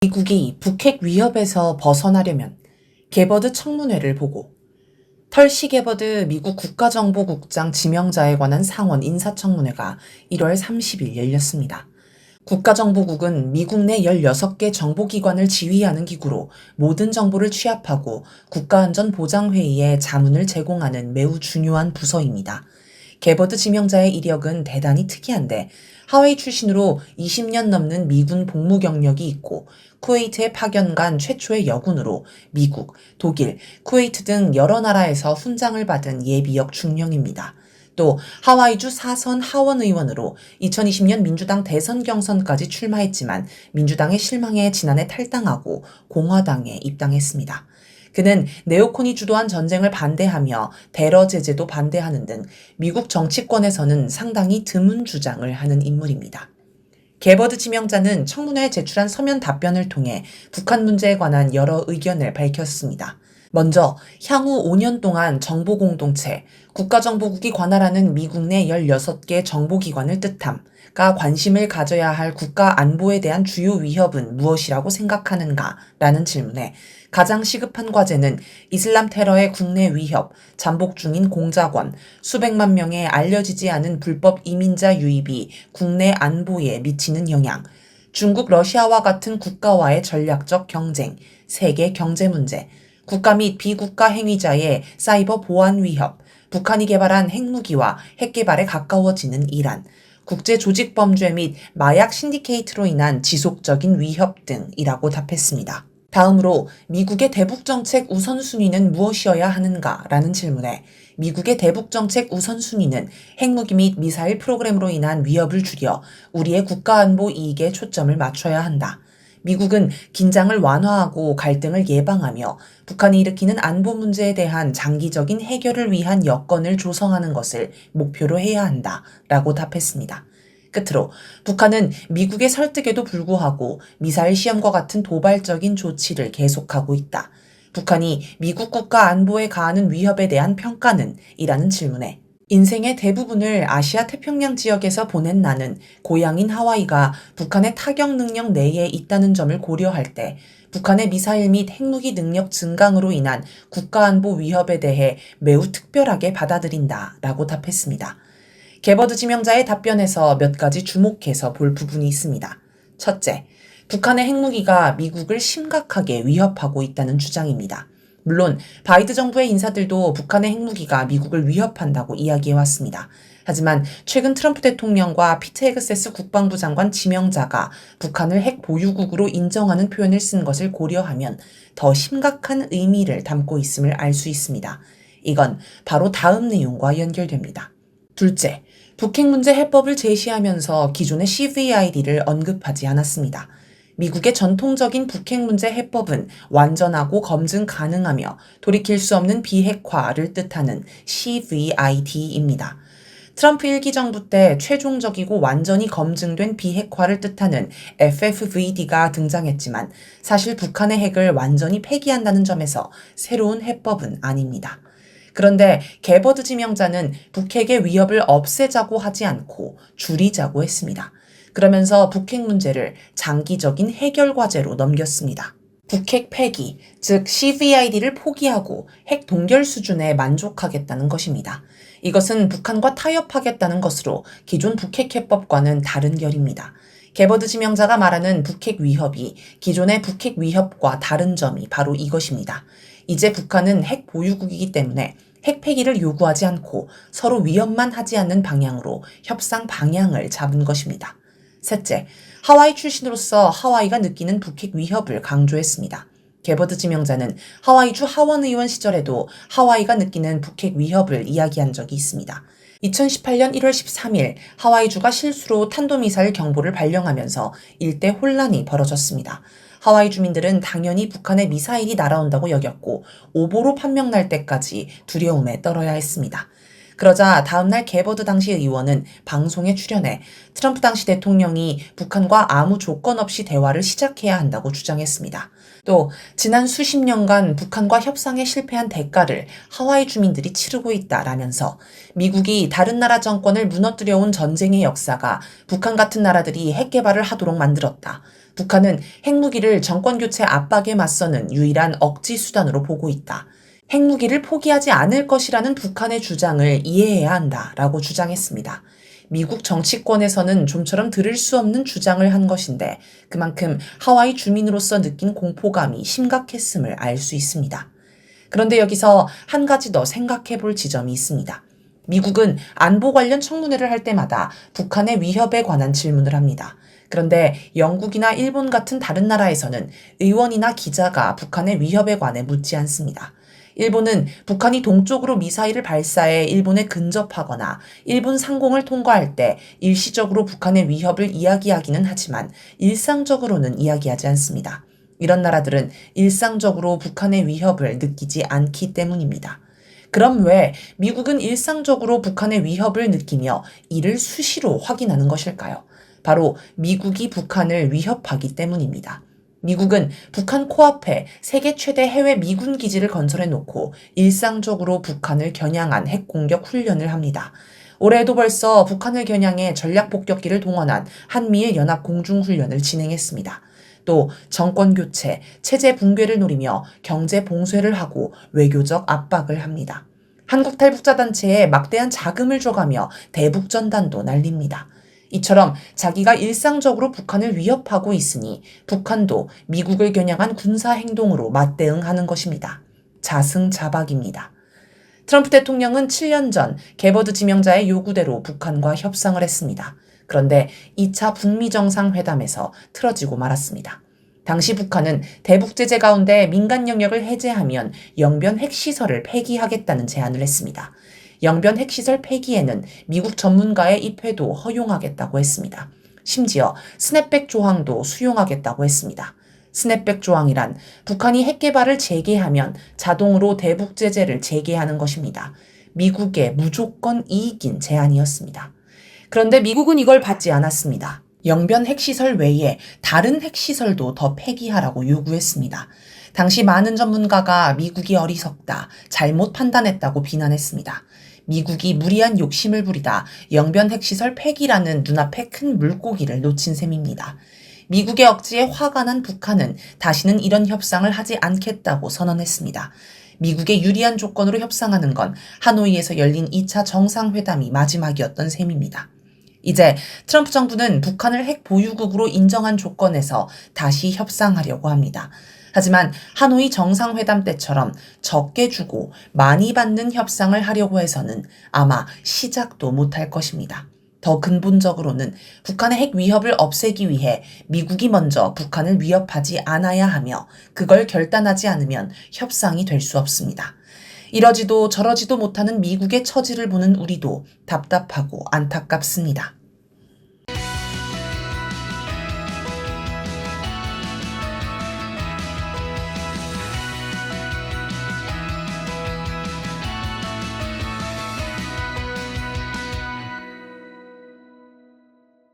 미국이 북핵 위협에서 벗어나려면 게버드 청문회를 보고 털시 게버드 미국 국가정보국장 지명자에 관한 상원 인사청문회가 1월 30일 열렸습니다. 국가정보국은 미국 내 16개 정보기관을 지휘하는 기구로 모든 정보를 취합하고 국가안전보장회의에 자문을 제공하는 매우 중요한 부서입니다. 게버드 지명자의 이력은 대단히 특이한데 하와이 출신으로 20년 넘는 미군 복무 경력이 있고 쿠웨이트에 파견간 최초의 여군으로 미국, 독일, 쿠웨이트 등 여러 나라에서 훈장을 받은 예비역 중령입니다. 또 하와이주 4선 하원의원으로 2020년 민주당 대선 경선까지 출마했지만 민주당의 실망에 지난해 탈당하고 공화당에 입당했습니다. 그는 네오콘이 주도한 전쟁을 반대하며 테러 제재도 반대하는 등 미국 정치권에서는 상당히 드문 주장을 하는 인물입니다. 게버드 지명자는 청문회에 제출한 서면 답변을 통해 북한 문제에 관한 여러 의견을 밝혔습니다. 먼저 향후 5년 동안 정보공동체, 국가정보국이 관할하는 미국 내 16개 정보기관을 뜻함가 관심을 가져야 할 국가안보에 대한 주요 위협은 무엇이라고 생각하는가? 라는 질문에 가장 시급한 과제는 이슬람 테러의 국내 위협, 잠복 중인 공작원, 수백만 명의 알려지지 않은 불법 이민자 유입이 국내 안보에 미치는 영향, 중국, 러시아와 같은 국가와의 전략적 경쟁, 세계 경제 문제, 국가 및 비국가 행위자의 사이버 보안 위협, 북한이 개발한 핵무기와 핵개발에 가까워지는 이란, 국제 조직 범죄 및 마약 신디케이트로 인한 지속적인 위협 등이라고 답했습니다. 다음으로 미국의 대북정책 우선순위는 무엇이어야 하는가라는 질문에 미국의 대북정책 우선순위는 핵무기 및 미사일 프로그램으로 인한 위협을 줄여 우리의 국가안보 이익에 초점을 맞춰야 한다. 미국은 긴장을 완화하고 갈등을 예방하며 북한이 일으키는 안보 문제에 대한 장기적인 해결을 위한 여건을 조성하는 것을 목표로 해야 한다. 라고 답했습니다. 끝으로 북한은 미국의 설득에도 불구하고 미사일 시험과 같은 도발적인 조치를 계속하고 있다. 북한이 미국 국가 안보에 가하는 위협에 대한 평가는? 이라는 질문에 인생의 대부분을 아시아 태평양 지역에서 보낸 나는 고향인 하와이가 북한의 타격 능력 내에 있다는 점을 고려할 때 북한의 미사일 및 핵무기 능력 증강으로 인한 국가안보 위협에 대해 매우 특별하게 받아들인다. 라고 답했습니다. 게버드 지명자의 답변에서 몇 가지 주목해서 볼 부분이 있습니다. 첫째, 북한의 핵무기가 미국을 심각하게 위협하고 있다는 주장입니다. 물론 바이든 정부의 인사들도 북한의 핵무기가 미국을 위협한다고 이야기해왔습니다. 하지만 최근 트럼프 대통령과 피트 헤그세스 국방부 장관 지명자가 북한을 핵 보유국으로 인정하는 표현을 쓴 것을 고려하면 더 심각한 의미를 담고 있음을 알 수 있습니다. 이건 바로 다음 내용과 연결됩니다. 둘째, 북핵 문제 해법을 제시하면서 기존의 CVID를 언급하지 않았습니다. 미국의 전통적인 북핵 문제 해법은 완전하고 검증 가능하며 돌이킬 수 없는 비핵화를 뜻하는 CVID입니다. 트럼프 1기 정부 때 최종적이고 완전히 검증된 비핵화를 뜻하는 FFVD가 등장했지만 사실 북한의 핵을 완전히 폐기한다는 점에서 새로운 해법은 아닙니다. 그런데 게버드 지명자는 북핵의 위협을 없애자고 하지 않고 줄이자고 했습니다. 그러면서 북핵 문제를 장기적인 해결 과제로 넘겼습니다. 북핵 폐기, 즉 CVID를 포기하고 핵 동결 수준에 만족하겠다는 것입니다. 이것은 북한과 타협하겠다는 것으로 기존 북핵 해법과는 다른 결입니다. 게버드 지명자가 말하는 북핵 위협이 기존의 북핵 위협과 다른 점이 바로 이것입니다. 이제 북한은 핵 보유국이기 때문에 핵 폐기를 요구하지 않고 서로 위협만 하지 않는 방향으로 협상 방향을 잡은 것입니다. 셋째, 하와이 출신으로서 하와이가 느끼는 북핵 위협을 강조했습니다. 게버드 지명자는 하와이주 하원의원 시절에도 하와이가 느끼는 북핵 위협을 이야기한 적이 있습니다. 2018년 1월 13일 하와이주가 실수로 탄도미사일 경보를 발령하면서 일대 혼란이 벌어졌습니다. 하와이 주민들은 당연히 북한의 미사일이 날아온다고 여겼고 오보로 판명날 때까지 두려움에 떨어야 했습니다. 그러자 다음날 게버드 당시 의원은 방송에 출연해 트럼프 당시 대통령이 북한과 아무 조건 없이 대화를 시작해야 한다고 주장했습니다. 또 지난 수십 년간 북한과 협상에 실패한 대가를 하와이 주민들이 치르고 있다라면서 미국이 다른 나라 정권을 무너뜨려온 전쟁의 역사가 북한 같은 나라들이 핵 개발을 하도록 만들었다. 북한은 핵무기를 정권교체 압박에 맞서는 유일한 억지 수단으로 보고 있다. 핵무기를 포기하지 않을 것이라는 북한의 주장을 이해해야 한다라고 주장했습니다. 미국 정치권에서는 좀처럼 들을 수 없는 주장을 한 것인데 그만큼 하와이 주민으로서 느낀 공포감이 심각했음을 알 수 있습니다. 그런데 여기서 한 가지 더 생각해 볼 지점이 있습니다. 미국은 안보 관련 청문회를 할 때마다 북한의 위협에 관한 질문을 합니다. 그런데 영국이나 일본 같은 다른 나라에서는 의원이나 기자가 북한의 위협에 관해 묻지 않습니다. 일본은 북한이 동쪽으로 미사일을 발사해 일본에 근접하거나 일본 상공을 통과할 때 일시적으로 북한의 위협을 이야기하기는 하지만 일상적으로는 이야기하지 않습니다. 이런 나라들은 일상적으로 북한의 위협을 느끼지 않기 때문입니다. 그럼 왜 미국은 일상적으로 북한의 위협을 느끼며 이를 수시로 확인하는 것일까요? 바로 미국이 북한을 위협하기 때문입니다. 미국은 북한 코앞에 세계 최대 해외 미군 기지를 건설해 놓고 일상적으로 북한을 겨냥한 핵공격 훈련을 합니다. 올해에도 벌써 북한을 겨냥해 전략폭격기를 동원한 한미일 연합 공중훈련을 진행했습니다. 또 정권 교체, 체제 붕괴를 노리며 경제 봉쇄를 하고 외교적 압박을 합니다. 한국 탈북자 단체에 막대한 자금을 줘가며 대북 전단도 날립니다. 이처럼 자기가 일상적으로 북한을 위협하고 있으니 북한도 미국을 겨냥한 군사 행동으로 맞대응하는 것입니다. 자승자박입니다. 트럼프 대통령은 7년 전 게버드 지명자의 요구대로 북한과 협상을 했습니다. 그런데 2차 북미 정상회담에서 틀어지고 말았습니다. 당시 북한은 대북 제재 가운데 민간 영역을 해제하면 영변 핵시설을 폐기하겠다는 제안을 했습니다. 영변 핵시설 폐기에는 미국 전문가의 입회도 허용하겠다고 했습니다. 심지어 스냅백 조항도 수용하겠다고 했습니다. 스냅백 조항이란 북한이 핵 개발을 재개하면 자동으로 대북 제재를 재개하는 것입니다. 미국의 무조건 이익인 제안이었습니다. 그런데 미국은 이걸 받지 않았습니다. 영변 핵시설 외에 다른 핵시설도 더 폐기하라고 요구했습니다. 당시 많은 전문가가 미국이 어리석다, 잘못 판단했다고 비난했습니다. 미국이 무리한 욕심을 부리다 영변 핵시설 폐기라는 눈앞에 큰 물고기를 놓친 셈입니다. 미국의 억지에 화가 난 북한은 다시는 이런 협상을 하지 않겠다고 선언했습니다. 미국의 유리한 조건으로 협상하는 건 하노이에서 열린 2차 정상회담이 마지막이었던 셈입니다. 이제 트럼프 정부는 북한을 핵 보유국으로 인정한 조건에서 다시 협상하려고 합니다. 하지만 하노이 정상회담 때처럼 적게 주고 많이 받는 협상을 하려고 해서는 아마 시작도 못할 것입니다. 더 근본적으로는 북한의 핵 위협을 없애기 위해 미국이 먼저 북한을 위협하지 않아야 하며 그걸 결단하지 않으면 협상이 될 수 없습니다. 이러지도 저러지도 못하는 미국의 처지를 보는 우리도 답답하고 안타깝습니다.